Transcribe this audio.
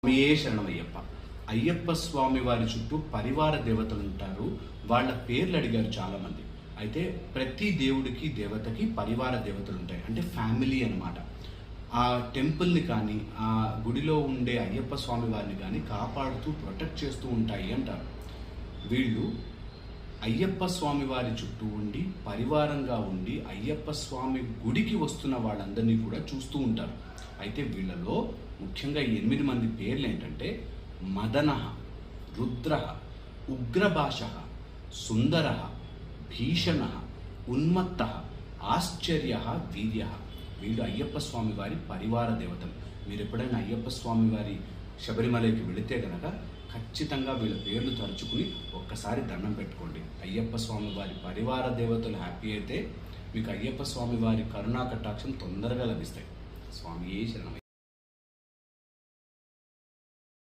స్వామియే శరణమయ్యప్ప. అయ్యప్ప స్వామి వారి చుట్టూ పరివార దేవతలు ఉంటారు. వాళ్ళ పేర్లు అడిగారు చాలామంది. అయితే ప్రతి దేవుడికి దేవతకి పరివార దేవతలు ఉంటాయి, అంటే ఫ్యామిలీ అన్నమాట. ఆ టెంపుల్ని కానీ ఆ గుడిలో ఉండే అయ్యప్ప స్వామి వారిని కానీ కాపాడుతూ ప్రొటెక్ట్ చేస్తూ ఉంటాయి అంటారు. వీళ్ళు అయ్యప్ప స్వామి వారి చుట్టూ ఉండి పరివారంగా ఉండి అయ్యప్ప స్వామి గుడికి వస్తున్న వాళ్ళందరినీ కూడా చూస్తూ ఉంటారు. అయితే వీళ్ళలో ముఖ్యంగా 8 మంది పేర్లు ఏంటంటే మదన, రుద్ర, ఉగ్రభాష, సుందర, భీషణ, ఉన్మత్త, ఆశ్చర్య, వీర్య. వీళ్ళు అయ్యప్ప స్వామి వారి పరివార దేవతలు. మీరు ఎప్పుడైనా అయ్యప్ప స్వామి వారి శబరిమలకి వెళితే గనక ఖచ్చితంగా వీళ్ళ పేర్లు తలుచుకుని ఒక్కసారి దండం పెట్టుకోండి. అయ్యప్ప స్వామి వారి పరివార దేవతలు హ్యాపీ అయితే మీకు అయ్యప్ప స్వామి వారి కరుణా కటాక్షం తొందరగా లభిస్తాయి. స్వామియే శరణమయ్యప్ప.